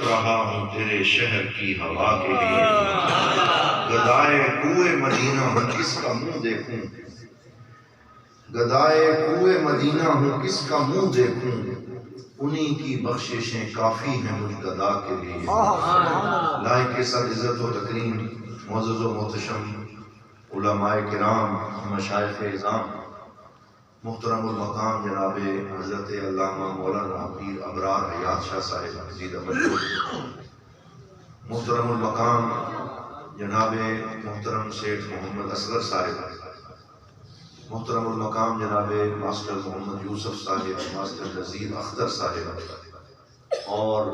رہا ہوں تیرے شہر کی ہوا کے لیے، گدائے کوئے مدینہ ہوں کس کا منہ دیکھوں، گدائے کوئے مدینہ ہوں کس کا منہ دیکھوں، انہی کی بخششیں کافی ہیں مجھ گدا کے لیے۔ لائق کے ساتھ عزت و تکریم معزز و محتشم علماء کرام، مشائخ اعظام، محترم المقام جناب حضرت علامہ مولانا پیر ابرار حیات شاہ صاحب مزید مجدور، محترم المقام جناب محترم سیٹھ محمد اصغر صاحب، محترم المقام جناب ماسٹر محمد یوسف صاحب، ماسٹر نذیر اختر صاحب اور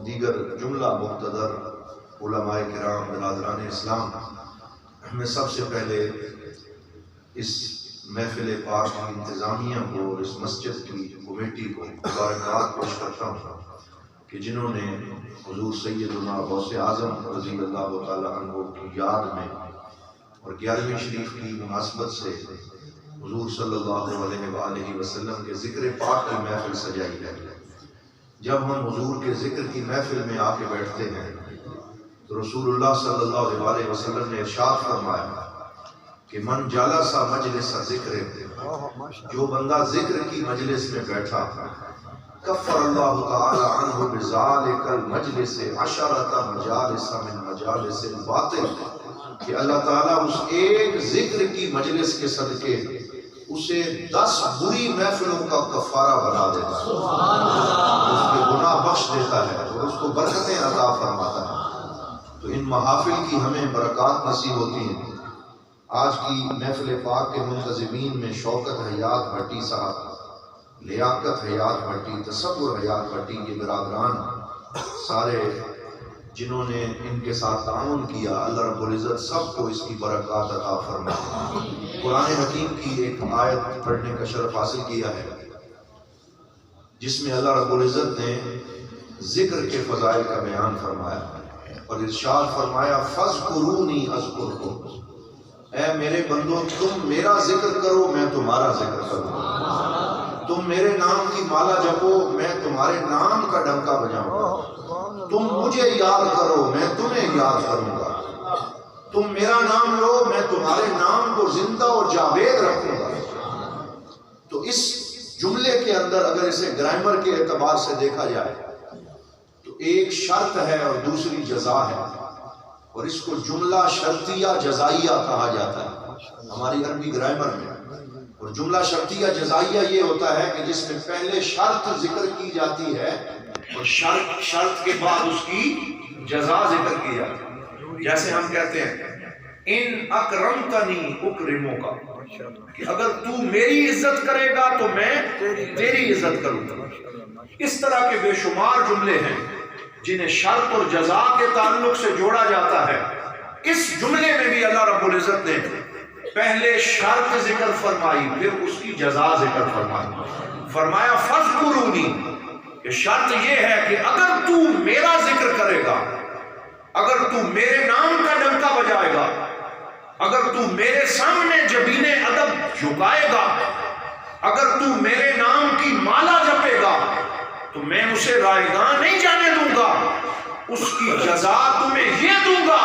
دیگر جملہ مقتدر علماء کرام برادران اسلام، میں سب سے پہلے اس محفل پاک کی انتظامیہ کو اور اس مسجد کی کمیٹی کو مبارکباد پیش کرتا ہوں کہ جنہوں نے حضور سیدنا غوث اعظم رضی اللہ تعالیٰ عنہ کی یاد میں اور 11ویں شریف کی مناسبت سے حضور صلی اللہ علیہ وآلہ وسلم کے ذکر پاک کی محفل سجائی ہے۔ جب ہم حضور کے ذکر کی محفل میں آ کے بیٹھتے ہیں تو رسول اللہ صلی اللہ علیہ وسلم نے ارشاد فرمایا کہ من جلس مجلس ذکر، جو بندہ ذکر کی مجلس میں بیٹھا کفر اللہ تعالی عنہ بذالک المجلس عشرۃ مجالس من مجالس الباطل، کہ اللہ تعالیٰ اس ایک ذکر کی مجلس کے صدقے اسے 10 بری محفلوں کا کفارہ بنا دیتا ہے، اس کے گناہ بخش دیتا ہے اور اس کو برکتیں عطا فرماتا ہے۔ تو ان محافل کی ہمیں برکات نصیب ہوتی ہیں۔ آج کی محفل پاک کے منتظمین میں شوکت حیات بھٹی صاحب، لیاقت حیات بھٹی، تصور حیات بھٹی کے برادران سارے جنہوں نے ان کے ساتھ تعاون کیا، اللہ رب العزت سب کو اس کی برکات عطا فرمائے۔ قرآن حکیم کی ایک آیت پڑھنے کا شرف حاصل کیا ہے جس میں اللہ رب العزت نے ذکر کے فضائل کا بیان فرمایا اور ارشاد فرمایا فَاذْكُرُونِي أَذْكُرْكُمْ، اے میرے بندو تم میرا ذکر کرو میں تمہارا ذکر کروں، تم میرے نام کی مالا جپو میں تمہارے نام کا ڈنکا بجاؤں گا، تم مجھے یاد کرو میں تمہیں یاد کروں گا، تم میرا نام لو میں تمہارے نام کو زندہ اور جاوید رکھوں گا۔ تو اس جملے کے اندر اگر اسے گرامر کے اعتبار سے دیکھا جائے تو ایک شرط ہے اور دوسری جزا ہے، اور اس کو جملہ شرطیہ جزائیہ کہا جاتا ہے ہماری عربی گرامر میں۔ اور جملہ شرطیہ جزائیہ یہ ہوتا ہے کہ جس میں پہلے شرط ذکر کی جاتی ہے اور شرط کے بعد اس کی جزا ذکر کی جاتی ہے۔ جیسے ہم کہتے ہیں ان اکرمتنی اکرموکا، کہ اگر تو میری عزت کرے گا تو میں تیری عزت کروں گا۔ اس طرح کے بے شمار جملے ہیں جنہیں شرط اور جزا کے تعلق سے جوڑا جاتا ہے۔ اس جملے میں بھی اللہ رب العزت نے پہلے شرط ذکر فرمائی پھر اس کی جزا ذکر فرمائی، فرمایا فَاذْكُرُونِي، کہ شرط یہ ہے کہ اگر تو میرا ذکر کرے گا، اگر تو میرے نام کا ڈنکا بجائے گا، اگر تو میرے سامنے جبین ادب جھکائے گا، اگر تو میرے نام کی مالا جپے گا تو میں اسے رائیگاں نہیں جانے دوں گا، اس کی جزا تمہیں یہ دوں گا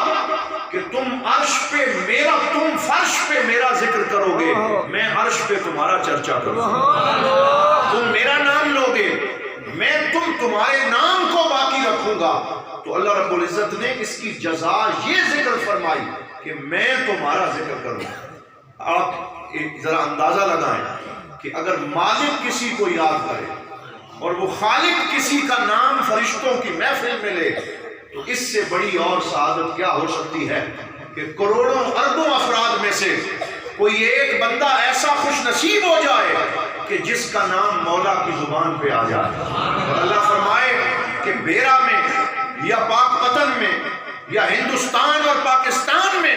کہ تم عرش پہ میرا، تم فرش پہ میرا ذکر کرو گے، میں عرش پہ تمہارا چرچا کروں گا، تم میرا نام لو گے میں تمہارے نام کو باقی رکھوں گا۔ تو اللہ رب العزت نے اس کی جزا یہ ذکر فرمائی کہ میں تمہارا ذکر کروں۔ آپ ذرا اندازہ لگائیں کہ اگر مالک کسی کو یاد کرے اور وہ خالق کسی کا نام فرشتوں کی محفل میں لے تو اس سے بڑی اور سعادت کیا ہو سکتی ہے کہ کروڑوں اربوں افراد میں سے کوئی ایک بندہ ایسا خوش نصیب ہو جائے کہ جس کا نام مولا کی زبان پہ آ جائے، اور اللہ فرمائے کہ بیرا میں یا پاک پتن میں یا ہندوستان اور پاکستان میں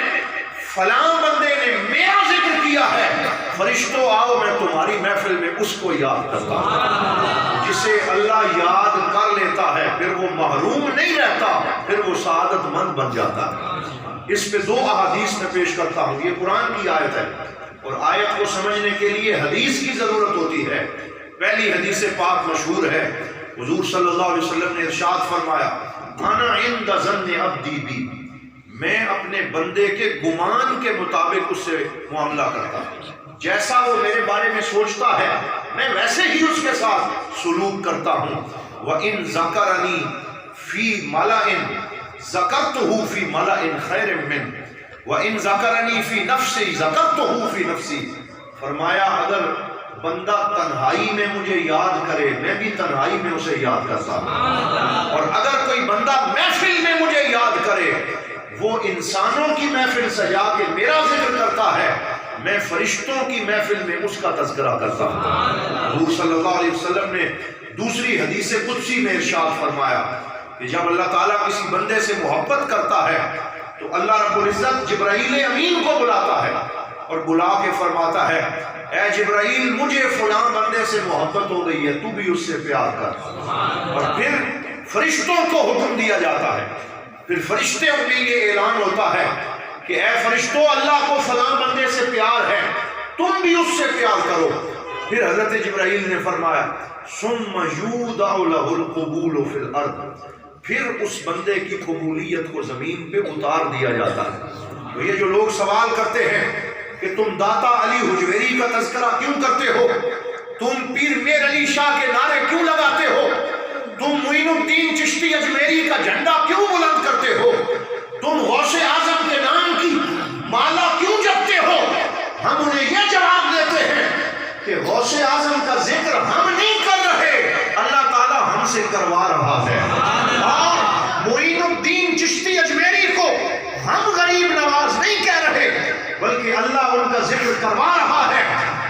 فلاں بندے نے میرا ذکر کیا ہے، فرشتوں آؤ میں تمہاری محفل میں اس کو یاد کرتا ہوں۔ جسے اللہ یاد کر لیتا ہے پھر وہ محروم نہیں رہتا، پھر وہ سعادت مند بن جاتا ہے۔ اس پہ 2 احادیث میں پیش کرتا ہوں، یہ قرآن کی آیت ہے اور آیت کو سمجھنے کے لیے حدیث کی ضرورت ہوتی ہے۔ پہلی حدیث پاک مشہور ہے حضور صلی اللہ علیہ وسلم نے ارشاد فرمایا انا عند ظن عبدی بی، میں اپنے بندے کے گمان کے مطابق اس سے معاملہ کرتا ہوں، جیسا وہ میرے بارے میں سوچتا ہے میں ویسے ہی اس کے ساتھ سلوک کرتا ہوں۔ وَإِن ذَكَرَنِي فِي مَلَئٍ ذَكَرْتُهُ فِي مَلَئٍ خَيْرٍ مِّنْهُ وَإِن ذَكَرَنِي فِي نَفْسِي ذَكَرْتُهُ فِي نَفْسِي، فرمایا اگر بندہ تنہائی میں مجھے یاد کرے میں بھی تنہائی میں اسے یاد کرتا ہوں، اور اگر کوئی بندہ محفل میں مجھے یاد کرے، وہ انسانوں کی محفل سجا کے میرا ذکر کرتا ہے، میں فرشتوں کی محفل میں اس کا تذکرہ کرتا ہوں۔ حضور صلی اللہ علیہ وسلم نے دوسری حدیث قدسی میں ارشاد فرمایا کہ جب اللہ تعالیٰ کسی بندے سے محبت کرتا ہے تو اللہ رب العزت جبرائیل امین کو بلاتا ہے اور بلا کے فرماتا ہے اے جبرائیل مجھے فلاں بندے سے محبت ہو گئی ہے، تو بھی اس سے پیار کر، اور پھر فرشتوں کو حکم دیا جاتا ہے، پھر فرشتوں میں یہ اعلان ہوتا ہے کہ اے فرشتوں اللہ کو فلاں بندے سے پیار ہے، تم بھی اس سے پیار کرو۔ پھر حضرت جبرائیل نے فرمایا ثم یودع لہ القبول فی الارض، پھر اس بندے کی قبولیت کو زمین پہ اتار دیا جاتا ہے۔ تو یہ جو لوگ سوال کرتے ہیں کہ تم داتا علی حجویری کا تذکرہ کیوں کرتے ہو، تم پیر میر علی شاہ کے نعرے کیوں لگاتے ہو، تم معین الدین چشتی اجمیری کا جھنڈا کیوں بلند کرتے ہو، تم غوث اعظم کے نام کی مالا کیوں جپتے ہو، ہم انہیں یہ جواب دیتے ہیں کہ غوث اعظم کا ذکر ہم نہیں کر رہے، اللہ تعالیٰ ہم سے کروا رہا ہے، اور معین الدین چشتی اجمیری کو ہم غریب نواز نہیں کہہ رہے بلکہ اللہ ان کا ذکر کروا رہا ہے۔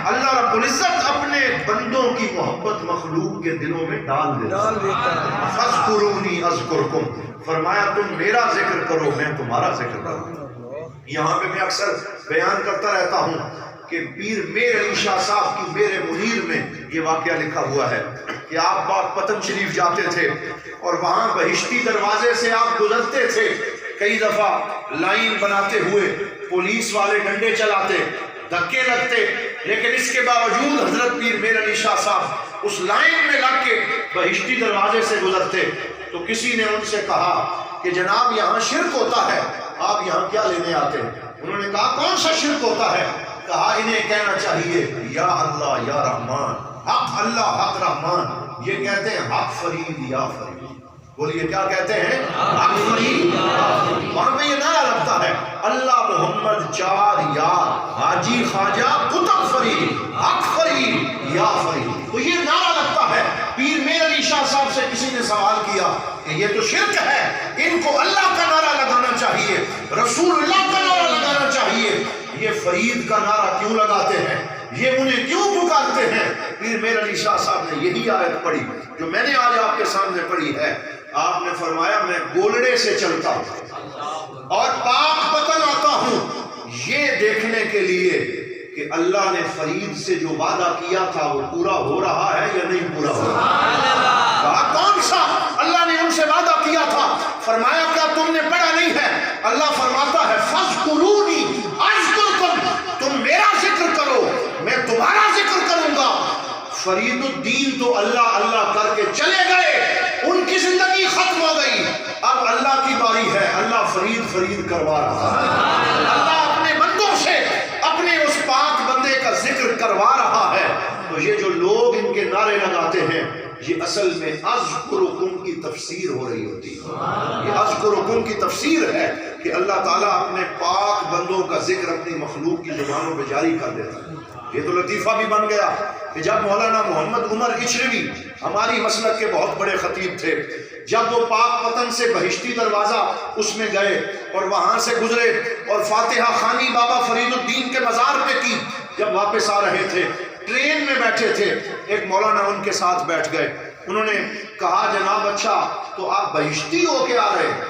اللہ رب العزت اپنے بندوں کی محبت مخلوق کے دلوں میں ڈال دیتا ہے۔ فاذکرونی اذکرکم، فرمایا تم میرا ذکر کرو میں تمہارا ذکر کروں۔ یہاں پہ میں اکثر بیان کرتا رہتا ہوں کہ پیر میر علی شاہ صاحب کی میر منیر میں یہ واقعہ لکھا ہوا ہے کہ آپ باغ پتن شریف جاتے تھے اور وہاں بہشتی دروازے سے آپ گزرتے تھے، کئی دفعہ لائن بناتے ہوئے پولیس والے ڈنڈے چلاتے، دھکے لگتے، لیکن اس کے باوجود حضرت پیر میر علی شاہ صاحب اس لائن میں لگ کے بہشتی دروازے سے گزرتے۔ تو کسی نے ان سے کہا کہ جناب یہاں شرک ہوتا ہے، آپ یہاں کیا لینے آتے ہیں؟ انہوں نے کہا کون سا شرک ہوتا ہے؟ کہا انہیں کہنا چاہیے یا اللہ یا رحمان، حق اللہ حق رحمان، یہ کہتے ہیں حق فرید یا فرید۔ بولیے کیا کہتے ہیں؟ حق فرید۔ وہاں پہ یہ نعرہ لگتا ہے اللہ محمد چار یار، حاجی خواجہ قطب فرید، حق فرید یا فرید، تو یہ نعرہ لگتا ہے۔ پیر میر علی شاہ صاحب سے کسی نے سوال کیا کہ یہ تو شرک ہے، ان کو اللہ کا نعرہ لگانا چاہیے، رسول اللہ کا نعرہ لگانا چاہیے، یہ فرید کا نعرہ کیوں لگاتے ہیں، یہ انہیں کیوں پکارتے ہیں؟ پیر میر علی شاہ صاحب نے یہی آیت پڑھی جو میں نے آج آپ کے سامنے پڑھی ہے۔ آپ نے فرمایا میں گولڑے سے چلتا ہوں اور پاک پتن آتا ہوں یہ دیکھنے کے لیے کہ اللہ نے فرید سے جو وعدہ کیا تھا وہ پورا ہو رہا ہے یا نہیں پورا ہو رہا ہے۔ کہا کون سا؟ اللہ نے ان سے وعدہ کیا تھا۔ فرمایا کیا تم نے پڑھا نہیں ہے؟ اللہ فرماتا ہے فاذکرونی اذکرکم، تم میرا ذکر کرو میں تمہارا ذکر کروں گا۔ فرید الدین تو اللہ اللہ کر کے چلے گئے، ان کی زندگی ختم ہو گئی، اب اللہ کی باری ہے، اللہ فرید فرید کروا رہا ہے، اللہ اپنے بندوں سے اپنے اس پاک بندے کا ذکر کروا رہا ہے۔ تو یہ جو لوگ ان کے نعرے لگاتے ہیں یہ اصل میں اذکرکم کی تفسیر ہو رہی ہوتی ہے، یہ اذکرکم کی تفسیر ہے کہ اللہ تعالیٰ اپنے پاک بندوں کا ذکر اپنی مخلوق کی زبانوں پہ جاری کر دیتا ہے۔ یہ تو لطیفہ بھی بن گیا کہ جب مولانا محمد عمر اچھروی ہماری مسلک کے بہت بڑے خطیب تھے، جب وہ پاک پتن سے بہشتی دروازہ اس میں گئے اور وہاں سے گزرے اور فاتحہ خوانی بابا فرید الدین کے مزار پہ کی، جب واپس آ رہے تھے ٹرین میں بیٹھے تھے، ایک مولانا ان کے ساتھ بیٹھ گئے، انہوں نے کہا جناب اچھا تو آپ بہشتی ہو کے آ رہے ہیں،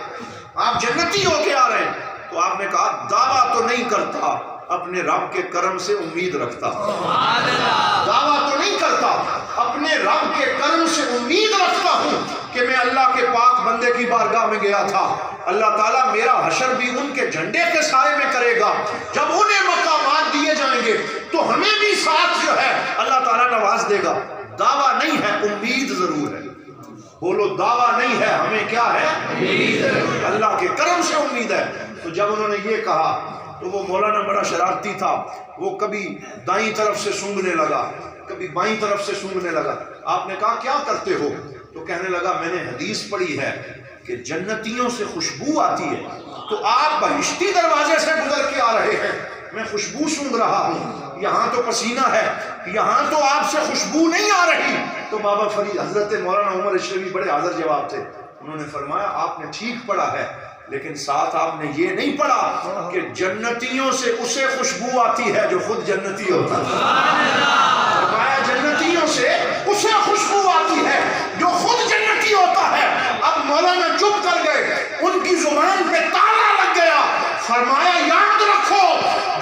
آپ جنتی ہو کے آ رہے ہیں؟ تو آپ نے کہا دعویٰ تو نہیں کرتا، اپنے رب کے کرم سے امید رکھتا، دعویٰ تو نہیں کرتا، اپنے رب کے کرم سے امید رکھتا ہوں کہ میں اللہ کے پاک بندے کی بارگاہ میں گیا تھا، اللہ تعالیٰ میرا حشر بھی ان کے جھنڈے کے سائے میں کرے گا، جب انہیں مقامات دیے جائیں گے تو ہمیں بھی ساتھ جو ہے اللہ تعالیٰ نواز دے گا۔ دعویٰ نہیں ہے، امید ضرور ہے۔ بولو دعویٰ نہیں ہے، ہمیں کیا ہے؟ اللہ کے کرم سے امید ہے۔ تو جب انہوں نے یہ کہا تو وہ مولانا بڑا شرارتی تھا، وہ کبھی دائیں طرف سے سونگھنے لگا، کبھی بائیں طرف سے سونگھنے لگا۔ آپ نے کہا کیا کرتے ہو؟ تو کہنے لگا میں نے حدیث پڑھی ہے کہ جنتیوں سے خوشبو آتی ہے، تو آپ بہشتی دروازے سے گزر کے آ رہے ہیں، میں خوشبو سونگھ رہا ہوں، یہاں تو پسینہ ہے، یہاں تو آپ سے خوشبو نہیں آ رہی۔ تو بابا فرید حضرت مولانا عمر اشرفی بڑے حاضر جواب تھے، انہوں نے فرمایا آپ نے ٹھیک پڑھا ہے، لیکن ساتھ آپ نے یہ نہیں پڑھا کہ جنتیوں سے اسے خوشبو آتی ہے جو خود جنتی ہوتا ہے۔ فرمایا جنتیوں سے اسے خوشبو آتی ہے جو خود جنتی ہوتا ہے۔ اب مولانا چپ کر گئے، ان کی زبان پہ تالا لگ گیا۔ فرمایا یاد رکھو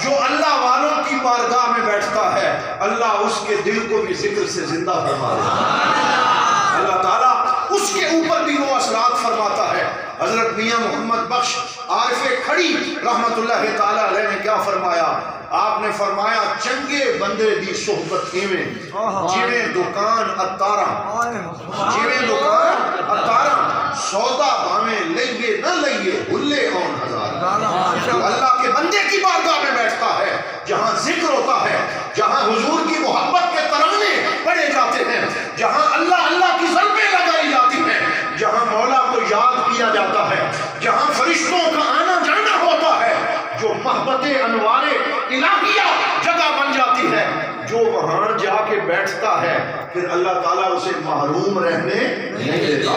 جو اللہ والوں کی بارگاہ میں بیٹھتا ہے اللہ اس کے دل کو بھی ذکر سے زندہ فرما دیتا ہے، اللہ تعالیٰ اس کے اوپر بھی وہ اثرات فرماتا ہے۔ حضرت میاں محمد بخش عارف کھڑی رحمت اللہ تعالیٰ علیہ نے کیا فرمایا؟ آپ نے فرمایا چنگے بندے دی صحبت ایویں جویں دکان اتارا، جویں دکان اتارا، سودا باویں لئیے نہ لئیے ہلے اون ہزار۔ جو اللہ کے بندے کی بارگاہ میں بیٹھتا ہے، جہاں ذکر ہوتا ہے، جہاں حضور کی محبت کے ترانے پڑھے جاتے ہیں، جہاں اللہ اللہ کی ضربیں لگائی جاتی ہیں، جہاں مولا کو یاد کیا جاتا ہے، جہاں فرشتوں کا آنا جانا ہوتا ہے، جو محبت انوار الہیہ جگہ بن جاتی ہے، جو وہاں جا کے بیٹھتا ہے پھر اللہ تعالیٰ اسے محروم رہنے نہیں دیتا۔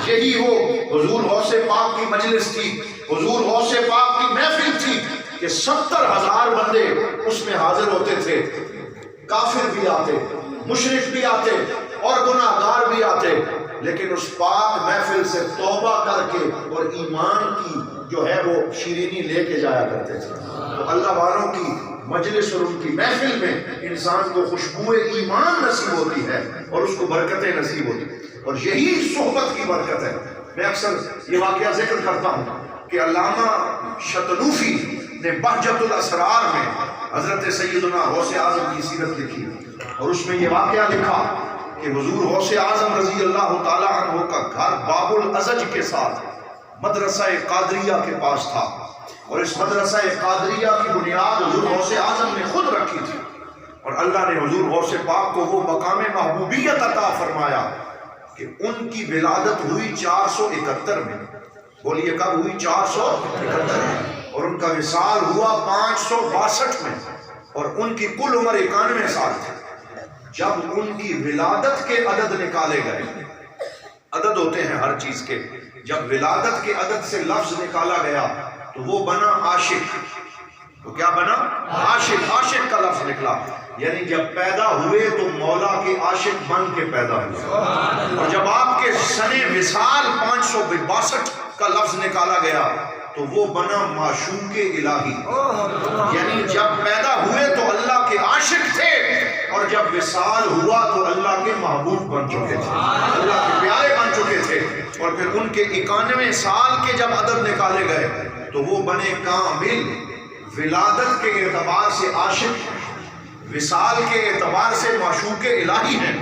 یہی وہ حضور غوث پاک کی مجلس تھی، حضور غوث پاک کی محفل تھی کہ 70,000 بندے اس میں حاضر ہوتے تھے، کافر بھی آتے، مشرک بھی آتے اور گناہگار بھی آتے، لیکن اس پاک محفل سے توبہ کر کے اور ایمان کی جو ہے وہ شیرینی لے کے جایا کرتے تھے۔ تو اللہ والوں کی مجلس اور ان کی محفل میں انسان کو خوشبو ایمان نصیب ہوتی ہے اور اس کو برکتیں نصیب ہوتی ہیں، اور یہی صحبت کی برکت ہے۔ میں اکثر یہ واقعہ ذکر کرتا ہوں کہ علامہ شتنوفی نے بہجت الاسرار میں حضرت سیدنا غوث اعظم کی سیرت لکھی اور اس میں یہ واقعہ لکھا کہ حضور غوث اعظم رضی اللہ تعالیٰ عنہ کا گھر باب الازج کے ساتھ مدرسہ قادریہ کے پاس تھا، اور اس مدرسہ قادریہ کی بنیاد حضور غوث اعظم نے خود رکھی تھی، اور اللہ نے حضور غوث پاک کو وہ مقام محبوبیت عطا فرمایا کہ ان کی ولادت ہوئی 471 میں۔ بولیے کب ہوئی؟ 471 میں، اور ان کا وصال ہوا 562 میں، اور ان کی کل عمر 91 سال تھی۔ جب ان کی ولادت کے عدد نکالے گئے، عدد ہوتے ہیں ہر چیز کے، جب ولادت کے عدد سے لفظ نکالا گیا تو وہ بنا عاشق۔ تو کیا بنا؟ عاشق۔ عاشق کا لفظ نکلا، یعنی جب پیدا ہوئے تو مولا کے عاشق بن کے پیدا ہوئے، اور جب آپ کے سن وصال 562 کا لفظ نکالا گیا تو وہ بنا معشوق الہی، یعنی جب پیدا ہوئے تو اللہ کے عاشق تھے، اور جب وصال ہوا تو اللہ کے محبوب بن چکے تھے، اللہ کے پیارے بن چکے تھے، اور پھر ان کے 91 سال کے جب عدد نکالے گئے تو وہ بنے کامل۔ ولادت کے اعتبار سے عاشق، وصال کے اعتبار سے معشوق الہی ہیں،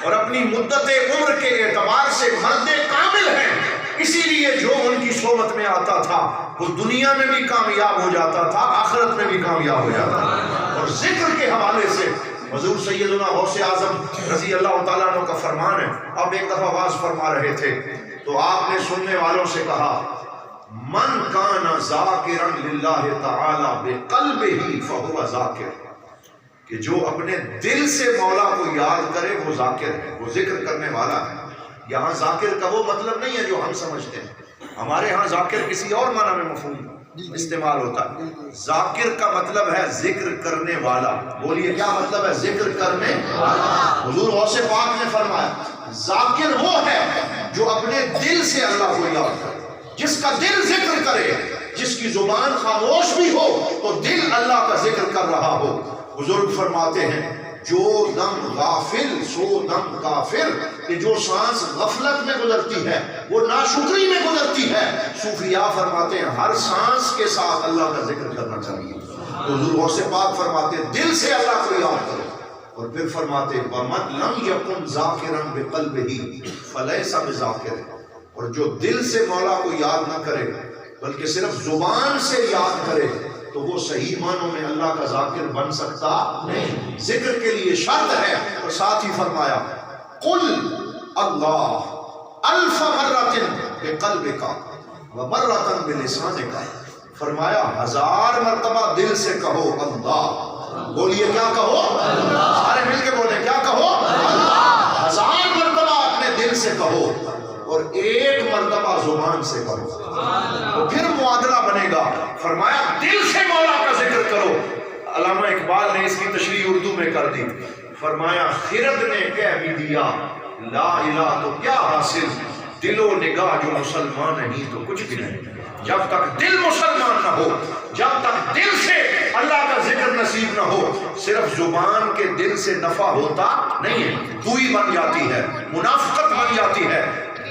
اور اپنی مدت عمر کے اعتبار سے مرد کامل ہیں۔ اسی لیے جو ان کی صحبت میں آتا تھا وہ دنیا میں بھی کامیاب ہو جاتا تھا، آخرت میں بھی کامیاب ہو جاتا تھا۔ اور ذکر کے حوالے سے حضور سیدنا غوث اعظم رضی اللہ تعالیٰ عنہ کا فرمان ہے، آپ ایک دفعہ واز فرما رہے تھے تو آپ نے سننے والوں سے کہا من کان ذاکرا للہ تعالی بقلبہ فہو ذاکر، کہ جو اپنے دل سے مولا کو یاد کرے وہ ذاکر ہے، وہ ذکر کرنے والا ہے۔ یہاں ذاکر کا وہ مطلب نہیں ہے جو ہم سمجھتے ہیں، ہمارے ہاں ذاکر کسی اور معنی میں مفہوم استعمال ہوتا ہے۔ ذاکر کا مطلب ہے ذکر کرنے والا۔ بولیے کیا مطلب ہے؟ ذکر کرنے والا۔ حضور غوث پاک نے فرمایا ذاکر وہ ہے جو اپنے دل سے اللہ کو یاد کرے، جس کا دل ذکر کرے، جس کی زبان خاموش بھی ہو تو دل اللہ کا ذکر کر رہا ہو۔ بزرگ فرماتے ہیں جو دم غافل سو دم کافر، کہ جو سانس غفلت میں گزرتی ہے وہ ناشکری میں گزرتی ہے۔ صوفیاء فرماتے ہیں ہر سانس کے ساتھ اللہ کا ذکر کرنا چاہیے۔ تو حضور غوث پاک فرماتے ہیں دل سے اللہ کو یاد کرو، اور پھر فرماتے وَمَن لَمْ يَكُنْ ذَاكِرًا بِقَلْبِهِ فَلَيْسَ بِذَاكِرٍ، اور جو دل سے مولا کو یاد نہ کرے بلکہ صرف زبان سے یاد کرے تو وہ صحیح معنوں میں اللہ کا ذاکر بن سکتا نہیں۔ ذکر کے لیے شرط ہے، اور ساتھ ہی فرمایا قل اللہ الف مرۃ بقلبک ومرۃ بلسانک، فرمایا 1000 مرتبہ دل سے کہو اللہ۔ بولیے کیا کہو؟ اللہ۔ سارے مل کے بولیں کیا کہو؟ اللہ۔ 1000 مرتبہ اپنے دل سے کہو اور 1 مرتبہ زبان سے کرو، تو پھر معادلہ بنے گا۔ فرمایا دل سے مولا کا ذکر کرو۔ علامہ اقبال نے اس کی تشریح اردو میں کر دی، فرمایا خرد نے کہہ بھی دیا لا الہ تو کیا حاصل، دل و نگاہ جو مسلمان نہیں تو کچھ بھی نہیں۔ جب تک دل مسلمان نہ ہو، جب تک دل سے اللہ کا ذکر نصیب نہ ہو، صرف زبان کے دل سے نفع ہوتا نہیں ہے، دوئی بن جاتی ہے، منافقت بن جاتی ہے۔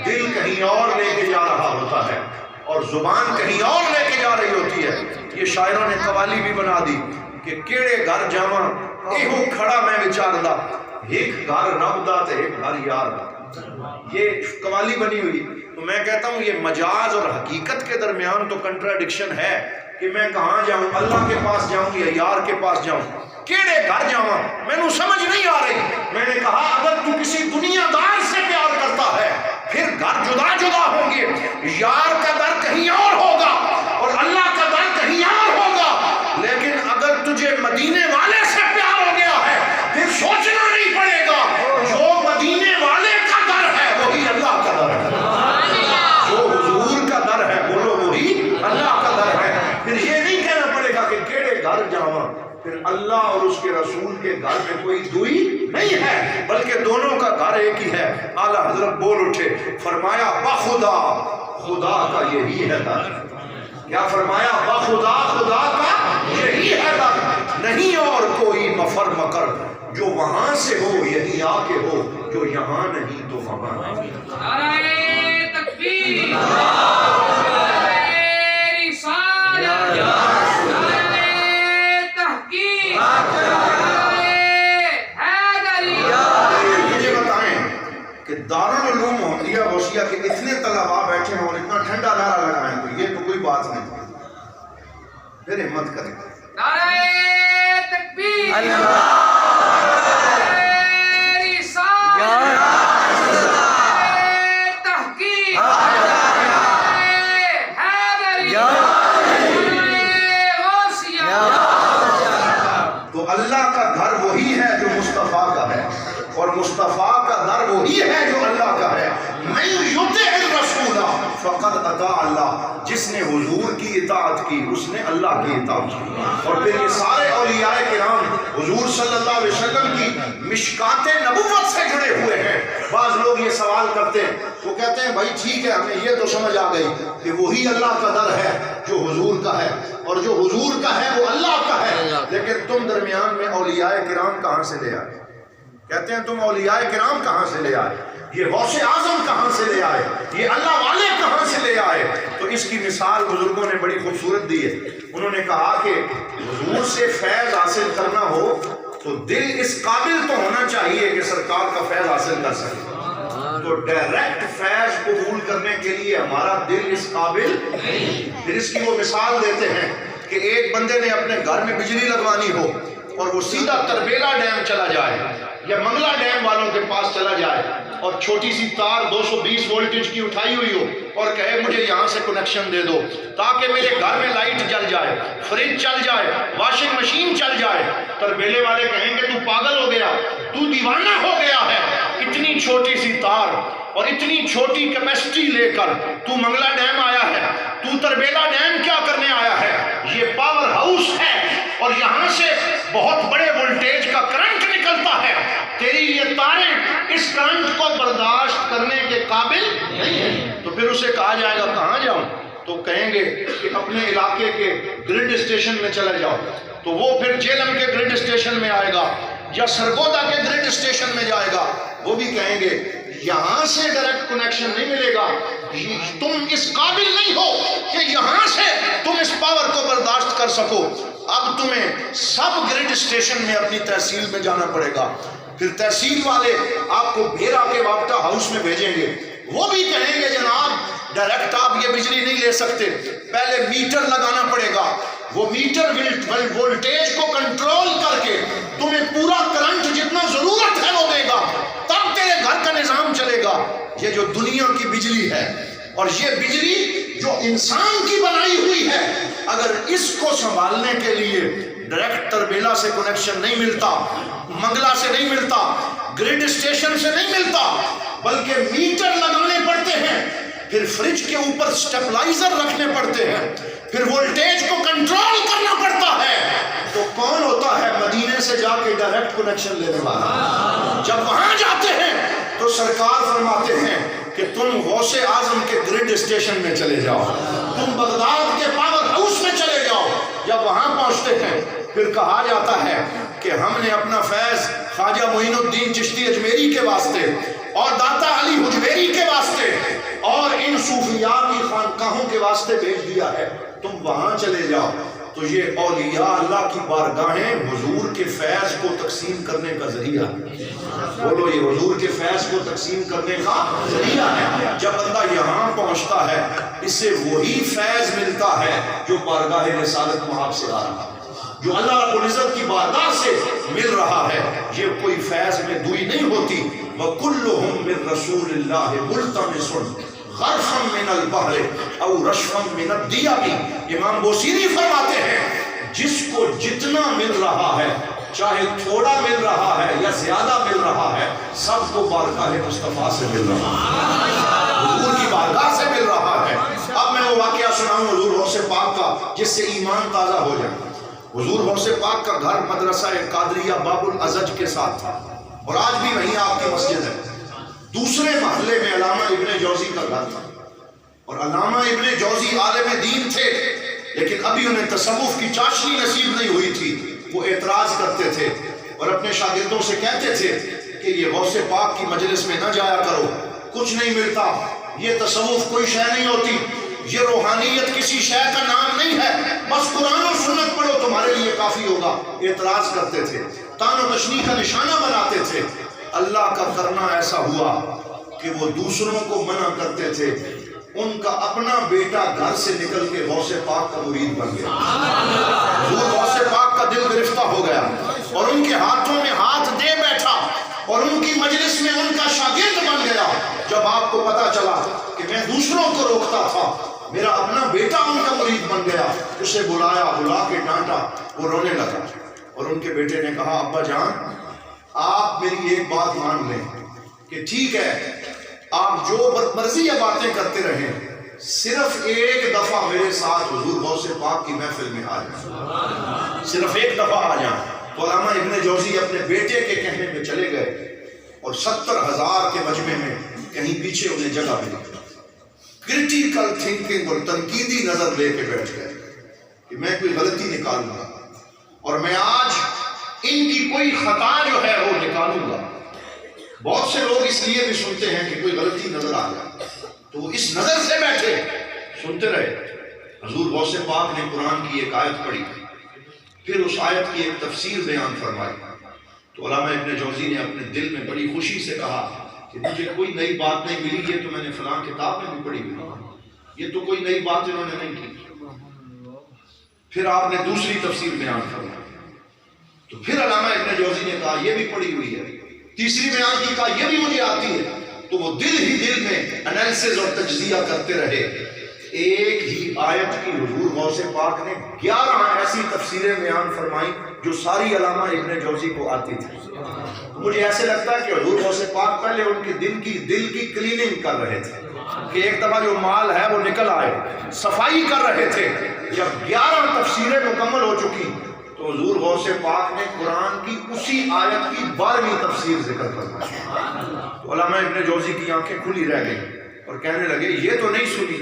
دل کہیں اور لے کے جا رہا ہوتا ہے اور زبان کہیں اور لے کے جا رہی ہوتی ہے۔ یہ شاعروں نے قوالی بھی بنا دی کہ کیڑے گھر جاواں ایہو کھڑا میں وچاردا، ایک گھر رب دا تے ایک گھر یار دا۔ یہ قوالی بنی ہوئی، تو میں کہتا ہوں یہ مجاز اور حقیقت کے درمیان تو کنٹراڈکشن ہے کہ میں کہاں جاؤں، اللہ کے پاس جاؤں یا یار کے پاس جاؤں، کیڑے گھر جاواں مینوں سمجھ نہیں آ رہی۔ میں نے کہا اگر تو کسی دنیا دار سے پیار کرتا ہے پھر گھر جدا جدا ہوں گے، یار کا در کہیں اور ہوگا اور اللہ کا در کہیں اور ہوگا، لیکن اگر تجھے مدینے والے سے پیار ہو گیا ہے پھر سوچنا نہیں پڑے گا، جو مدینے والے کا در ہے وہی اللہ کا در ہے، جو حضور کا در ہے بولو وہی اللہ کا در ہے۔ پھر یہ نہیں کہنا پڑے گا کہ کیڑے گھر جاواں، پھر اللہ اور اس کے رسول کے گھر میں کوئی دوئی نہیں ہے بلکہ دونوں کا گھر ایک ہی ہے۔ اعلیٰ حضرت بول اٹھے، فرمایا بخدا خدا کا یہی ہے در، کیا فرمایا بخدا خدا کا یہی ہے در، نہیں اور کوئی مفر مکر، جو وہاں سے ہو یہی آ کے ہو، جو یہاں نہیں تو وہاں نہیں۔ نعرہ تکبیر، دارالعلوم محمدیہ غوثیہ کے اتنے طلباء بیٹھے ہوں اور اتنا ٹھنڈا نعرہ لگائیں تو یہ تو کوئی بات نہیں، پھر ہمت کریں۔ نعرہ تکبیر، تحقیق، تو اللہ کا گھر وہی ہے جو مصطفیٰ کا ہے اور مصطفیٰ کا در وہی ہے جو اللہ کا ہے۔ من یطع الرسول فقد اطاع اللہ، جس نے حضور کی اطاعت کی اس نے اللہ کی اطاعت کی۔ اور پھر یہ سارے اولیاء کرام حضور صلی اللہ علیہ وسلم کی مشکات نبوت سے جڑے ہوئے ہیں۔ بعض لوگ یہ سوال کرتے ہیں، وہ کہتے ہیں بھائی ٹھیک ہے ہمیں یہ تو سمجھ آ گئی کہ وہی اللہ کا در ہے جو حضور کا ہے اور جو حضور کا ہے وہ اللہ کا ہے، لیکن تم درمیان میں اولیاء کرام کہاں سے لے آئے؟ کہتے ہیں تم اولیاء کرام کہاں سے لے آئے، یہ غوث اعظم کہاں سے لے آئے، یہ اللہ والے کہاں سے لے آئے؟ تو اس کی مثال بزرگوں نے بڑی خوبصورت دی ہے۔ انہوں نے کہا کہ حضور سے فیض حاصل کرنا ہو تو دل اس قابل تو ہونا چاہیے کہ سرکار کا فیض حاصل کر سکے، تو ڈائریکٹ فیض قبول کرنے کے لیے ہمارا دل اس قابل نہیں۔ پھر اس کی وہ مثال دیتے ہیں کہ ایک بندے نے اپنے گھر میں بجلی لگوانی ہو اور وہ سیدھا تربیلا ڈیم چلا جائے یا منگلا ڈیم والوں کے پاس چلا جائے اور چھوٹی سی تار 220 وولٹیج کی اٹھائی ہوئی ہو اور کہے مجھے یہاں سے کنیکشن دے دو تاکہ میرے گھر میں لائٹ جل جائے، فریج چل جائے، واشنگ مشین چل جائے، تربیلے والے کہیں گے تو پاگل ہو گیا، تو دیوانہ ہو گیا ہے، اتنی چھوٹی سی تار اور اتنی چھوٹی کیپیسٹی لے کر تو منگلا ڈیم آیا ہے، تو تربیلا ڈیم کیا کرنے آیا ہے؟ یہ پاور ہاؤس ہے اور یہاں سے بہت بڑے وولٹیج کا کرنٹ نکلتا ہے، تیری یہ تاریں اس کرنٹ کو برداشت کرنے کے قابل نہیں ہیں۔ تو پھر اسے کہا جائے گا کہاں جاؤں؟ تو کہیں گے کہ اپنے علاقے کے گریڈ اسٹیشن میں چلے جاؤ، تو وہ پھر جیلم کے گریڈ اسٹیشن میں آئے گا یا سرگودا کے گریڈ اسٹیشن میں جائے گا، وہ بھی کہیں گے یہاں سے ڈائریکٹ کنیکشن نہیں ملے گا، تم اس قابل نہیں ہو کہ یہاں سے تم اس پاور کو برداشت کر سکو۔ اب اب تمہیں سب گریڈ اسٹیشن میں اپنی تحصیل میں جانا پڑے گا. پھر تحصیل والے آپ کو بھیرا کے وابطہ ہاؤس میں بھیجیں گے. وہ بھی کہیں گے جناب ڈائریکٹ آپ یہ بجلی نہیں لے سکتے, پہلے میٹر لگانا پڑے گا. وہ میٹر وولٹیج کو کنٹرول کر کے تمہیں پورا کرنٹ جتنا ضرورت ہے وہ دے گا, تب تیرے گھر کا نظام چلے گا. یہ جو دنیا کی بجلی ہے اور یہ بجلی جو انسان کی بنائی ہوئی ہے, اگر اس کو سنبھالنے کے لیے ڈائریکٹ تربیلا سے کنیکشن نہیں ملتا, منگلا سے نہیں ملتا, گریڈ اسٹیشن سے نہیں ملتا, بلکہ میٹر لگانے پڑتے ہیں, پھر فریج کے اوپر سٹیبلائزر رکھنے پڑتے ہیں, پھر وولٹیج کو کنٹرول کرنا پڑتا ہے, تو کون ہوتا ہے مدینے سے جا کے ڈائریکٹ کنیکشن لینے والا؟ جب وہاں جاتے ہیں تو سرکار فرماتے ہیں کہ تم غوث اعظم کے گریڈ اسٹیشن میں چلے جاؤ, تم بغداد کے پاور ہاؤس میں چلے جاؤ. جب وہاں پہنچتے ہیں پھر کہا جاتا ہے کہ ہم نے اپنا فیض خواجہ معین الدین چشتی اجمیری کے واسطے اور داتا علی حجویری کے واسطے اور ان صوفیاء کی خانقاہوں کے واسطے بھیج دیا ہے, تم وہاں چلے جاؤ. تو یہ اولیاء اللہ کی بارگاہیں حضور کے فیض کو تقسیم کرنے کا ذریعہ ہے. بولو, یہ حضور کے فیض کو تقسیم کرنے کا ذریعہ ہے. جب بندہ یہاں پہنچتا ہے اس سے وہی فیض ملتا ہے جو بارگاہ رسالت محاب سے آ رہا ہے, جو اللہ رب العزت کی بارگاہ سے مل رہا ہے. یہ کوئی فیض میں دوئی نہیں ہوتی. وَكُلُّهُمْ مِن رَسُولِ اللَّهِ مُلْتَمِسٌ غرفاً من البحر او رشفاً من الدیابی. امام بوصیری فرماتے ہیں جس کو جتنا مل رہا ہے, چاہے تھوڑا مل رہا ہے یا زیادہ مل رہا ہے, سب کو بارگاہ مصطفیٰ سے مل رہا ہے, حضور کی بارگاہ سے مل رہا ہے. اب میں وہ واقعہ سناؤں حضور غوث پاک کا جس سے ایمان تازہ ہو جائے. حضور غوث پاک کا گھر مدرسہ قادریہ باب العزج کے ساتھ تھا اور آج بھی وہیں آپ کی مسجد ہے. دوسرے محلے میں علامہ ابن جوزی کا گھر تھا اور علامہ ابن جوزی عالم دین تھے, لیکن ابھی انہیں تصوف کی چاشنی نصیب نہیں ہوئی تھی. وہ اعتراض کرتے تھے اور اپنے شاگردوں سے کہتے تھے کہ یہ غوث پاک کی مجلس میں نہ جایا کرو, کچھ نہیں ملتا, یہ تصوف کوئی شے نہیں ہوتی, یہ روحانیت کسی شے کا نام نہیں ہے, بس قرآن و سنت پڑھو تمہارے لیے کافی ہوگا. اعتراض کرتے تھے, تان و تشنیع کا نشانہ بناتے تھے. اللہ کا کرنا ایسا ہوا کہ وہ دوسروں کو منع کرتے تھے, ان کا اپنا بیٹا گھر سے نکل کے غوث پاک کا مرید بن گیا. حضور غوث پاک کا دل گرفتہ ہو گیا اور ان کے ہاتھوں میں ہاتھ دے بیٹھا اور ان کی مجلس میں ان کا شاگرد بن گیا. جب آپ کو پتا چلا کہ میں دوسروں کو روکتا تھا, میرا اپنا بیٹا ان کا مرید بن گیا, اسے بلایا, بلا کے ڈانٹا, وہ رونے لگا اور ان کے بیٹے نے کہا ابا جان آپ میری ایک بات مان لیں کہ ٹھیک ہے آپ جو مرضی باتیں کرتے رہیں, صرف ایک دفعہ میرے ساتھ حضور غوث پاک کی محفل میں آ جائیں, صرف ایک دفعہ آ جائیں. تو علامہ ابن جوزی اپنے بیٹے کے کہنے پہ چلے گئے اور 70,000 کے مجمع میں کہیں پیچھے انہیں جگہ ملی. کرٹیکل تھنکنگ اور تنقیدی نظر لے کے بیٹھ گئے کہ میں کوئی غلطی نکالوں گا اور میں آج ان کی کوئی خطا جو ہے وہ نکالوں گا. بہت سے لوگ اس لیے بھی سنتے ہیں کہ کوئی غلطی نظر آ جائے تو وہ اس نظر سے بیٹھے سنتے رہے. حضور غوث پاک نے قرآن کی ایک آیت پڑھی, پھر اس آیت کی ایک تفسیر بیان فرمائی. تو علامہ ابن جوزی نے اپنے دل میں بڑی خوشی سے کہا کہ مجھے کوئی نئی بات نہیں ملی, یہ تو میں نے فلاں کتاب میں بھی پڑھی ہوئی, یہ تو کوئی نئی بات انہوں نے نہیں کی. پھر آپ نے دوسری تفسیر بیان فرمائی تو پھر علامہ ابن جوزی نے کہا یہ بھی پڑھی ہوئی ہے. تیسری بیان کی کہا یہ بھی مجھے آتی ہے. تو وہ دل ہی دل میں انالیسز اور تجزیہ کرتے رہے. ایک ہی آیت کی حضور غوث پاک نے 11 ایسی تفسیریں بیان فرمائیں جو ساری علامہ ابن جوزی کو آتی تھی. مجھے ایسے لگتا ہے کہ حضور غوث پاک پہلے ان کے دل کی کلیننگ کر رہے تھے کہ ایک دفعہ جو مال ہے وہ نکل آئے, صفائی کر رہے تھے. جب 11 تفسیریں مکمل ہو چکی تو حضور غوث پاک نے قرآن کی اسی آیت کی 12ویں تفسیر ذکر فرمائی. تو علامہ ابن جوزی کی آنکھیں کھلی رہ گئیں اور کہنے لگے یہ تو نہیں سنی,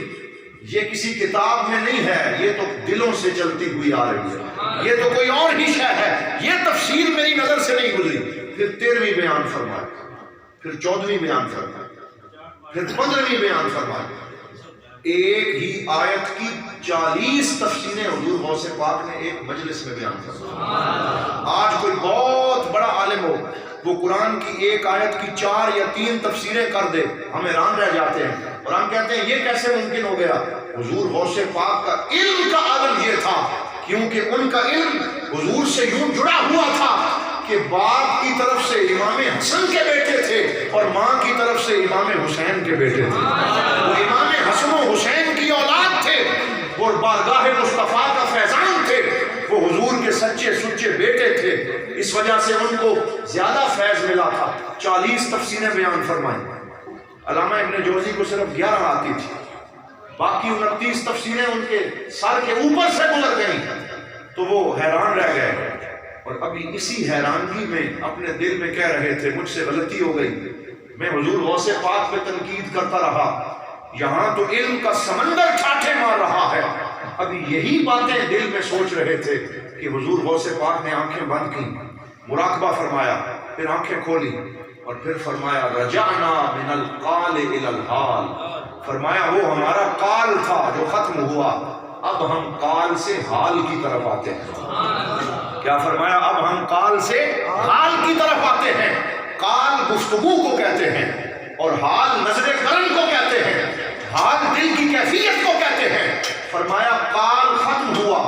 یہ کسی کتاب میں نہیں ہے, یہ تو دلوں سے چلتی ہوئی آ رہی ہے, یہ تو کوئی اور ہی شے ہے, یہ تفسیر میری نظر سے نہیں گزری. پھر 13ویں بیان فرمائی, پھر 14ویں بیان فرمائی, پھر 15ویں بیان فرمائی. ایک ہی آیت کی 40 تفسیریں حضور غوث پاک نے ایک مجلس میں بیان کی۔ آج کوئی بہت بڑا عالم ہو، وہ قرآن کی ایک آیت کی 4 یا 3 تفسیریں کر دے، ہم حیران رہ جاتے ہیں اور ہم کہتے ہیں یہ کیسے ممکن ہو گیا؟ حضور غوث پاک کا علم کا عالم یہ تھا، کیونکہ ان کا علم حضور سے یوں جڑا ہوا تھا کہ باپ کی طرف سے امام حسن کے بیٹے تھے اور ماں کی طرف سے امام حسین کے بیٹے تھے۔ وہ امام حسن و حسین کی اولاد تھے اور بارگاہ مصطفیٰ کا فیضان تھے، وہ حضور کے سچے سچے بیٹے تھے، اس وجہ سے ان کو زیادہ فیض ملا تھا۔ 40 تفسیریں بیان فرمائیں۔ علامہ ابن جوزی کو صرف 11 آتی تھی، باقی 29 تفسیریں ان کے سر کے اوپر سے گزر گئیں، تو وہ حیران رہ گئے اور ابھی اسی حیرانگی میں اپنے دل میں کہہ رہے تھے مجھ سے غلطی ہو گئی، میں حضور غوث پاک پہ تنقید کرتا رہا، یہاں تو علم کا سمندر ٹھاٹھے مار رہا ہے۔ ابھی یہی باتیں دل میں سوچ رہے تھے کہ حضور غوث پاک نے آنکھیں بند کی، مراقبہ فرمایا، پھر آنکھیں کھولی اور پھر فرمایا رجعنا من القال الى الحال، فرمایا وہ ہمارا قال تھا جو ختم ہوا، اب ہم قال سے حال کی طرف آتے ہیں۔ کیا فرمایا؟ اب ہم قال سے حال کی طرف آتے ہیں۔ قال گفتگو کو کہتے ہیں اور حال نظر کرم کو کہتے ہیں، حال دل کی کیفیت کو کہتے ہیں۔ فرمایا قال ختم ہوا،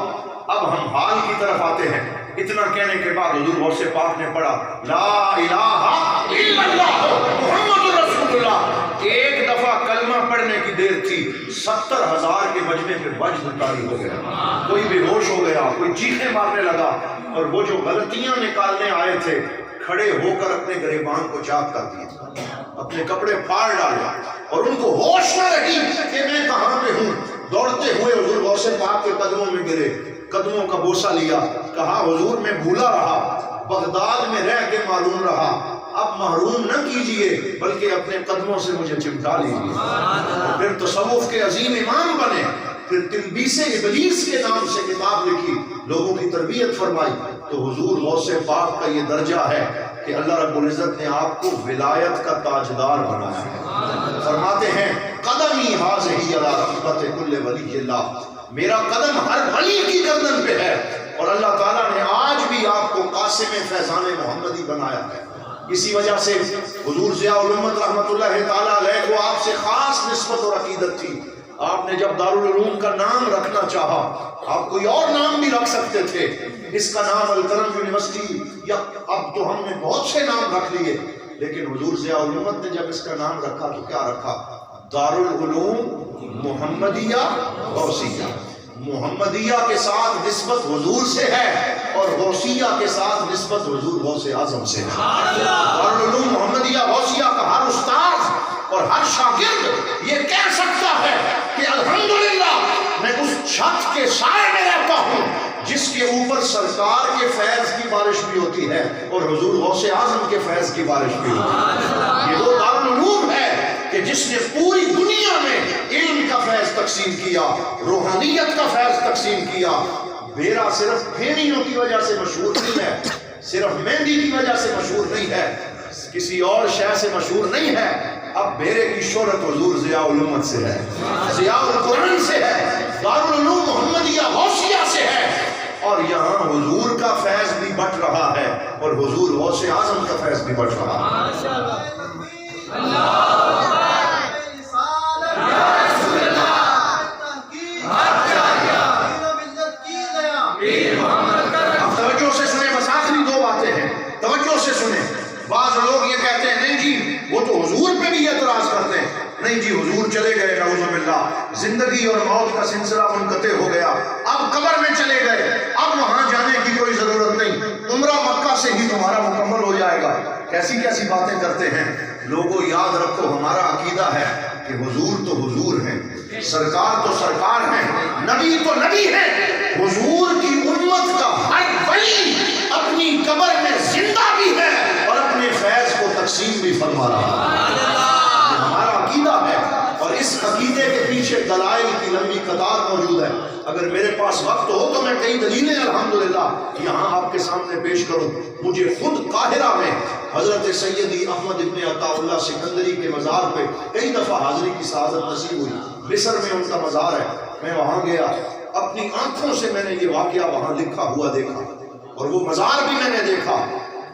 اب ہم حال کی طرف آتے ہیں۔ اتنا کہنے کے بعد حضور غوث پاک نے پڑھا لا الہ الا اللہ محمد رسول اللہ۔ ایک دفعہ کلمہ پڑھنے کی دیر تھی، 70,000 کے مجمع پہ وجد طاری ہو گیا، کوئی بے ہوش ہو گیا، کوئی چیخیں مارنے لگا، اور وہ جو غلطیاں نکالنے آئے تھے کھڑے ہو کر اپنے گریبان کو چاک کر دیے، اپنے کپڑے پھاڑ ڈالے، اور ان کو ہوش نہ رہی کہ میں کہاں پہ ہوں۔ دوڑتے ہوئے حضور غوث پاک کے قدموں میں گرے، قدموں کا بوسہ لیا، کہا حضور میں بھولا رہا، بغداد میں رہ کے معلوم رہا، اب محروم نہ کیجئے بلکہ اپنے قدموں سے مجھے چمٹا لیجئے۔ پھر تصوف کے عظیم امام بنے، پھر تلبیس ابلیس کے نام سے کتاب لکھی، لوگوں کی تربیت فرمائی۔ تو حضور غوث پاک کا یہ درجہ ہے کہ اللہ رب العزت نے آپ کو ولایت کا تاجدار بنایا ہے۔ فرماتے ہیں قدمی حاذہی علی رقبۃ کل ولی اللہ، میرا قدم ہر ولی کی گردن پہ ہے، اور اللہ تعالیٰ نے آج بھی آپ کو قاسم فیضان محمدی بنایا ہے۔ اسی وجہ سے حضور ضیاء الامت رحمۃ اللہ تعالیٰ علیہ کو آپ سے خاص نسبت اور عقیدت تھی۔ آپ نے جب دارالعلوم کا نام رکھنا چاہا، آپ کوئی اور نام بھی رکھ سکتے تھے، اس کا نام الکرم یونیورسٹی، یا اب تو ہم نے بہت سے نام رکھ لیے، لیکن حضور ضیاء الامت نے جب اس کا نام رکھا تو کیا رکھا؟ دارالعلوم محمدیہ غوثیہ۔ محمدیہ کے ساتھ نسبت حضور سے ہے اور غوثیہ کے ساتھ نسبت حضور غوث اعظم سے ہے۔ دارالعلوم محمدیہ غوثیہ کا ہر استاد اور ہر شاگرد یہ کہہ سکتا ہے کہ الحمدللہ میں اس چھت کے سائے میں رہتا ہوں جس کے اوپر سرکار کے فیض کی بارش بھی ہوتی ہے اور حضور غوث اعظم کے فیض کی بارش بھی ہوتی ہے۔ یہ وہ دارالعلوم ہے کہ جس نے پوری دنیا میں علم کا فیض تقسیم کیا، روحانیت کا فیض تقسیم کیا۔ بیرا صرف پھینیوں کی وجہ سے مشہور نہیں ہے، صرف مہندی کی وجہ سے مشہور نہیں ہے، کسی اور شے سے مشہور نہیں ہے۔ اب بیرے کی شہرت حضور ضیاء الامت سے ہے، ضیاء القرآن سے ہے، دارالعلوم محمدیہ غوثیہ سے ہے، اور یہاں حضور کا فیض بھی بٹ رہا ہے اور حضور غوث اعظم کا فیض بھی بٹ رہا ہے۔ توجہ سے سنیں، بس آخری 2 باتیں ہیں، توجہ سے سنیں۔ بعض لوگ یہ کہتے ہیں نہیں جی وہ تو حضور پہ بھی اعتراض کرتے ہیں، نہیں جی حضور چلے گئے نعوذ باللہ، زندگی اور موت کا سلسلہ منقطع ہو گیا، اب قبر میں چلے گئے، اب وہاں جانے کی کوئی ضرورت نہیں، عمرہ مکہ سے ہی تمہارا مکمل ہو جائے گا۔ کیسی کیسی باتیں کرتے ہیں لوگوں۔ یاد رکھو ہمارا عقیدہ ہے کہ حضور تو حضور ہیں، سرکار تو سرکار ہیں، نبی تو نبی ہیں۔ حضور کی امت کا ہر ولی اپنی قبر میں زندہ بھی ہے اور اپنے فیض کو تقسیم بھی فرما رہا ہے۔ یہ ہمارا عقیدہ ہے اور اس عقیدے کے پیچھے دلائل کی لمبی قطار موجود ہے۔ اگر میرے پاس وقت ہو تو میں کئی دلیلیں الحمدللہ یہاں آپ کے سامنے پیش کروں۔ مجھے خود قاہرہ میں حضرت سیدی احمد ابن عطا اللہ سکندری کے مزار پہ کئی دفعہ حاضری کی سعادت نصیب ہوئی۔ مصر میں ان کا مزار ہے، میں وہاں گیا، اپنی آنکھوں سے میں نے یہ واقعہ وہاں لکھا ہوا دیکھا، اور وہ مزار بھی میں نے دیکھا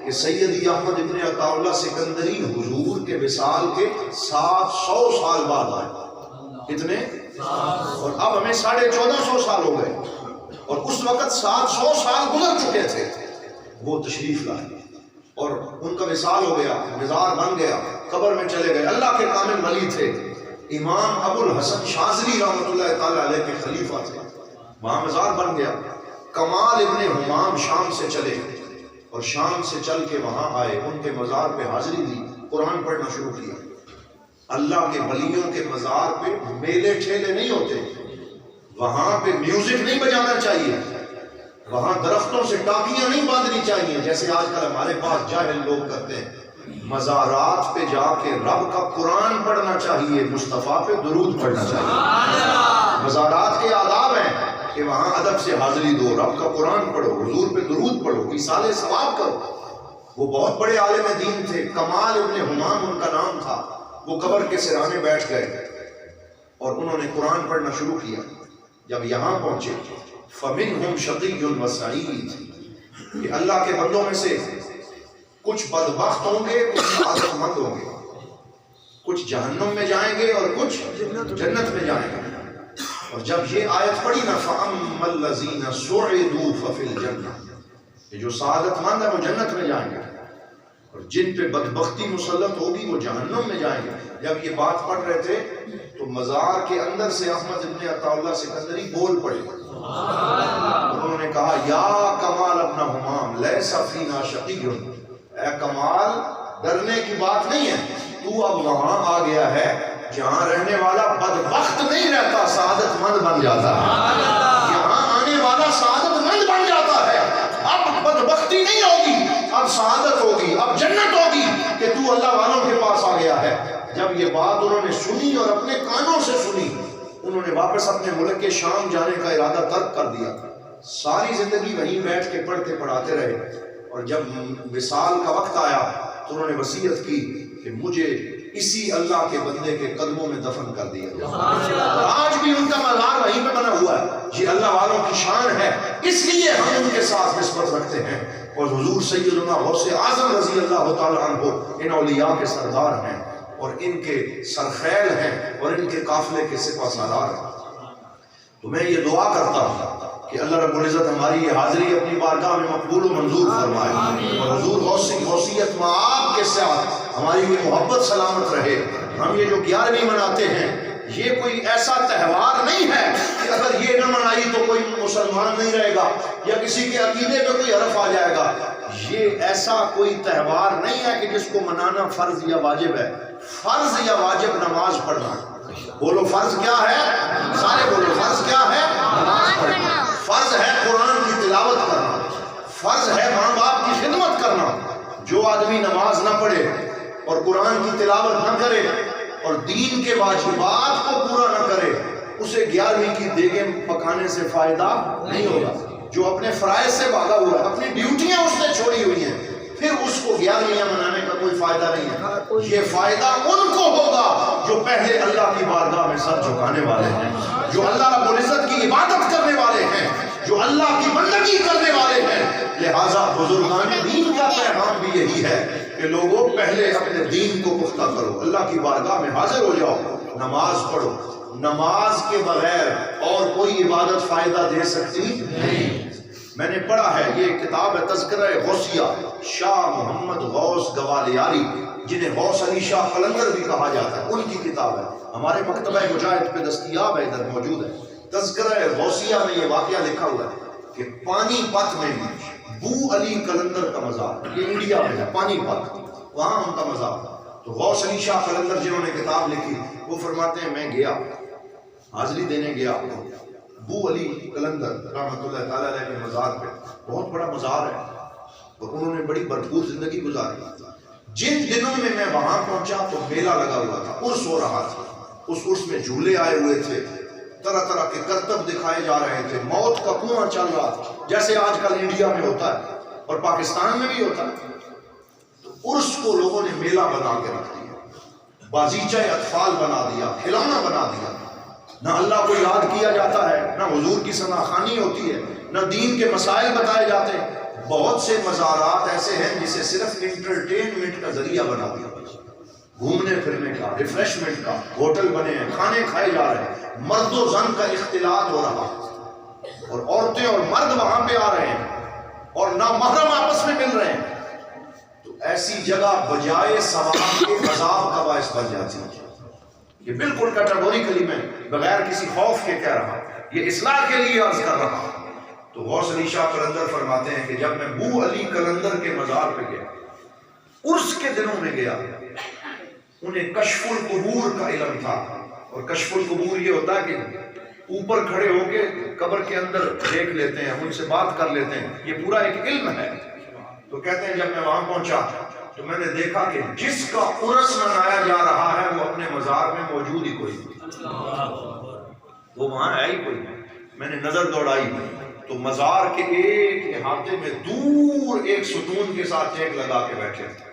کہ سیدی احمد ابن عطا اللہ سکندری حضور کے وصال کے 700 سال بعد آئے۔ کتنے؟ اور اب ہمیں 1450 سال ہو گئے، اور اس وقت 700 سال گزر چکے تھے۔ وہ تشریف لائے اور ان کا وصال ہو گیا، مزار بن گیا، قبر میں چلے گئے۔ اللہ کے کامل ولی تھے، امام ابو الحسن شاذلی رحمۃ اللہ تعالی علیہ کے خلیفہ تھے، وہاں مزار بن گیا۔ کمال ابن حمام شام سے چلے اور شام سے چل کے وہاں آئے، ان کے مزار پہ حاضری دی، قرآن پڑھنا شروع کیا۔ اللہ کے ولیوں کے مزار پہ میلے ٹھیلے نہیں ہوتے، وہاں پہ میوزک نہیں بجانا چاہیے، وہاں درختوں سے ٹاکیاں نہیں باندھنی چاہیے جیسے آج کل ہمارے پاس جاہل لوگ کرتے ہیں۔ مزارات پہ جا کے رب کا قرآن پڑھنا چاہیے، مصطفیٰ پہ درود پڑھنا چاہیے۔ مزارات کے آداب ہیں کہ وہاں ادب سے حاضری دو، رب کا قرآن پڑھو، حضور پہ درود پڑھو، ایصال ثواب کرو۔ وہ بہت بڑے عالم دین تھے، کمال ابن حمام ان کا نام تھا۔ وہ قبر کے سرانے بیٹھ گئے اور انہوں نے قرآن پڑھنا شروع کیا۔ جب یہاں پہنچے فَمِنْهُمْ شَقِيٌّ وَسَعِيدٌ، کہ اللہ کے بندوں میں سے کچھ بدبخت ہوں گے، کچھ سعادت مند ہوں گے، کچھ جہنم میں جائیں گے اور کچھ جنت میں جائیں گے۔ اور جب یہ آیت پڑھی نا فَأَمَّا الَّذِينَ سُعِدُوا فَفِي الْجَنَّةِ، کہ جو سعادت مند ہے وہ جنت میں جائیں گے، اور جن پہ بدبختی مسلط ہوگی وہ جہنم میں جائیں گے۔ جب یہ بات پڑھ رہے تھے تو مزار کے اندر سے احمد ابن عطا اللہ سکندری بول پڑے، انہوں نے کہا یا کمال ابن حمام لیس فینا شقی، اے کمال ڈرنے کی بات نہیں ہے، تو اب وہاں آ گیا ہے جہاں رہنے والا بدبخت نہیں رہتا، سعادت مند بن جاتا ہے۔ یہاں آنے والا سعادت مند بن جاتا ہے، اب بدبختی نہیں ہوگی، اب سعادت ہوگی، اب جنت ہوگی کہ تو اللہ والوں کے پاس آ گیا ہے۔ جب یہ بات انہوں نے سنی اور اپنے کانوں سے سنی، انہوں نے واپس اپنے ملک کے شام جانے کا ارادہ ترک کر دیا۔ ساری زندگی وہیں بیٹھ کے پڑھتے پڑھاتے رہے، اور جب وصال کا وقت آیا تو انہوں نے وصیت کی کہ مجھے اسی اللہ کے بندے کے قدموں میں دفن کر دیا جائے۔ آج بھی ان کا مزار وہیں پہ بنا ہوا ہے، یہ اللہ والوں کی شان ہے، اس لیے ہم ان کے ساتھ نسبت رکھتے ہیں۔ اور حضور سیدنا غوث اعظم رضی اللہ تعالی عنہ ان اولیاء کے سردار ہیں، اور ان کے سرخیل ہیں، اور ان کے قافلے کے سپہ سالار ہیں۔ تو میں یہ دعا کرتا ہوں کہ اللہ رب العزت ہماری یہ حاضری اپنی بارگاہ میں مقبول و منظور فرمائے، اور حضور غوثیت معاب کے ساتھ ہماری یہ محبت سلامت رہے۔ ہم یہ جو 11ویں مناتے ہیں یہ کوئی ایسا تہوار نہیں ہے کہ اگر یہ نہ منائی تو کوئی مسلمان نہیں رہے گا یا کسی کے عقیدے پہ کوئی حرف آ جائے گا۔ یہ ایسا کوئی تہوار نہیں ہے کہ جس کو منانا فرض یا واجب ہے۔ فرض یا واجب نماز پڑھنا، بولو فرض کیا ہے، سارے بولو فرض کیا ہے، نماز پڑھنا۔ فرض ہے قرآن کی تلاوت کرنا، فرض ہے ماں باپ کی خدمت کرنا۔ جو آدمی نماز نہ پڑھے اور قرآن کی تلاوت نہ کرے اور دین کے واجبات کو پورا نہ کرے، اسے 11ویں کی دیگیں پکانے سے فائدہ نہیں ہوگا۔ جو اپنے فرائض سے بھاگا ہوا ہے، اپنی ڈیوٹیاں اس نے چھوڑی ہوئی ہیں، پھر اس کو 11ویں منانے کا کوئی فائدہ نہیں ہے۔ یہ فائدہ ان کو ہوگا جو پہلے اللہ کی بارگاہ میں سر جھکانے والے ہیں، جو اللہ رب العزت کی عبادت کرنے والے ہیں، جو اللہ کی بندگی کرنے والے ہیں۔ لہٰذا بزرگان دین کا پیغام بھی یہی ہے کہ لوگوں پہلے اپنے دین کو پختہ کرو، اللہ کی بارگاہ میں حاضر ہو جاؤ، نماز پڑھو۔ نماز کے بغیر اور کوئی عبادت فائدہ دے سکتی نہیں۔ میں نے پڑھا ہے، یہ کتاب ہے تذکرہ غوثیہ، شاہ محمد غوث گوالیاری، جنہیں غوث علی شاہ قلندر بھی کہا جاتا ہے، ان کی کتاب ہے، ہمارے مکتبہ مجاہد پہ دستیاب ہے، ادھر موجود ہے۔ تذکرہ غوثیہ میں یہ واقعہ لکھا ہوا ہے کہ پانی پت میں بو علی قلندر کا مزار، یہ انڈیا میں ہے، پانی پت، وہاں ان کا مزار۔ تو غوث علی شاہ قلندر جنہوں نے کتاب لکھی، وہ فرماتے ہیں میں گیا، حاضری دینے گیا بو علی قلندر رحمۃ اللہ تعالیٰ علیہ کے مزار پہ، بہت بڑا مزار ہے، اور انہوں نے بڑی بھرپور زندگی گزاری۔ جن دنوں میں میں وہاں پہنچا تو میلہ لگا ہوا تھا، عرس ہو رہا تھا، اس عرس میں جھولے آئے ہوئے تھے، طرح طرح کے کرتب دکھائے جا رہے تھے، موت کا کنواں چل رہا تھا جیسے آج کل انڈیا میں ہوتا ہے اور پاکستان میں بھی ہوتا ہے۔ تو عرس کو لوگوں نے میلہ بنا کے رکھ دیا، بازیچہ اطفال بنا دیا، کھلونا بنا دیا، نہ اللہ کو یاد کیا جاتا ہے، نہ حضور کی ثناخوانی ہوتی ہے، نہ دین کے مسائل بتائے جاتے ہیں۔ بہت سے مزارات ایسے ہیں جسے صرف انٹرٹینمنٹ کا ذریعہ بنا دیا، گھومنے پھرنے کا، ریفریشمنٹ کا، ہوٹل بنے ہیں، کھانے کھائے جا رہے ہیں، مرد و زن کا اختلاط ہو رہا ہے، اور عورتیں اور مرد وہاں پہ آ رہے ہیں اور نامحرم آپس میں مل رہے ہیں۔ تو ایسی جگہ بجائے ثواب کے عذاب کا باعث بن جاتی ہے۔ یہ بالکل کیٹیگوریکلی میں بغیر کسی خوف کے کہہ رہا ہوں، یہ اصلاح کے لیے عرض کر رہا ہوں۔ تو غوث علی شاہ قلندر فرماتے ہیں کہ جب میں بو علی قلندر کے مزار پہ گیا، عرس کے دنوں میں گیا، انہیں کشف القبور کا علم تھا، اور کشف القبور یہ ہوتا ہے کہ اوپر کھڑے ہو کے قبر کے اندر دیکھ لیتے ہیں، ان سے بات کر لیتے ہیں، یہ پورا ایک علم ہے۔ تو کہتے ہیں جب میں وہاں پہنچا تو میں نے دیکھا کہ جس کا عرس منایا جا رہا ہے وہ اپنے مزار میں موجود ہی کوئی نہیں، وہ وہاں ہے ہی کوئی نہیں۔ میں نے نظر دوڑائی تو مزار کے ایک احاطے میں دور ایک ستون کے ساتھ ٹیک لگا کے بیٹھے تھے،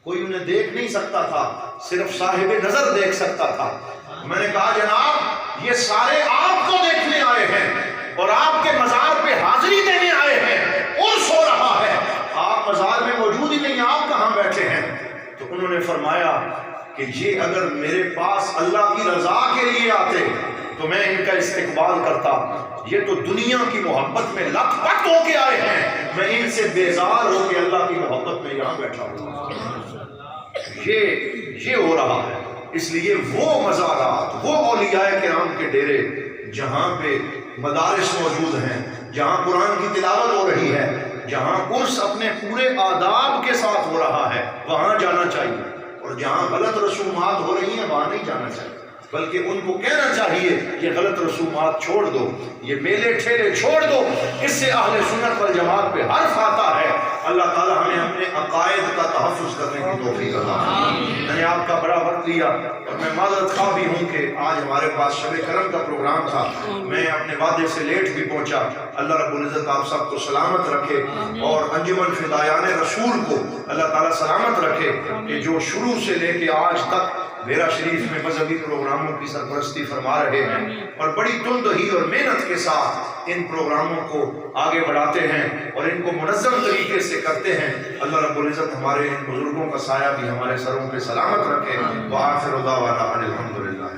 کوئی انہیں دیکھ نہیں سکتا تھا، صرف صاحب نظر دیکھ سکتا تھا۔ میں نے کہا جناب یہ سارے آپ کو دیکھنے آئے ہیں اور آپ کے مزار پہ حاضری دینے آئے ہیں، عرس ہو رہا ہے، آپ مزار میں موجود ہی نہیں، آپ کہاں بیٹھے ہیں؟ تو انہوں نے فرمایا کہ یہ اگر میرے پاس اللہ کی رضا کے لیے آتے تو میں ان کا استقبال کرتا، یہ تو دنیا کی محبت میں لت پت ہو کے آئے ہیں، میں ان سے بیزار ہو کے اللہ کی محبت میں یہاں بیٹھا ہوں۔ یہ ہو رہا ہے۔ اس لیے وہ مزارات، وہ اولیاء کرام کے ڈیرے جہاں پہ مدارس موجود ہیں، جہاں قرآن کی تلاوت ہو رہی ہے، جہاں عرس اپنے پورے آداب کے ساتھ ہو رہا ہے، وہاں جانا چاہیے، اور جہاں غلط رسومات ہو رہی ہیں وہاں نہیں جانا چاہیے، بلکہ ان کو کہنا چاہیے یہ غلط رسومات چھوڑ دو، یہ میلے ٹھیلے چھوڑ دو، اس سے اہل سنت والجماعت پہ حرف آتا ہے۔ اللہ تعالیٰ ہمیں اپنے عقائد کا تحفظ کرنے کی توفیق عطا فرمائے۔ میں نے آپ کا بڑا وقت لیا اور میں معذرت خواہ بھی ہوں کہ آج ہمارے پاس شب کرم کا پروگرام تھا، میں اپنے وعدے سے لیٹ بھی پہنچا۔ اللہ رب العزت آپ سب کو سلامت رکھے اور انجمن فدایان رسول کو اللہ تعالیٰ سلامت رکھے کہ جو شروع سے لے کے آج تک میرا شریف میں مذہبی پروگراموں کی سرپرستی فرما رہے ہیں اور بڑی تندہی اور محنت کے ساتھ ان پروگراموں کو آگے بڑھاتے ہیں اور ان کو منظم طریقے سے کرتے ہیں۔ اللہ رب العزت ہمارے ان بزرگوں کا سایہ بھی ہمارے سروں پہ سلامت رکھے۔ وآخر دعوانا ان الحمدللہ۔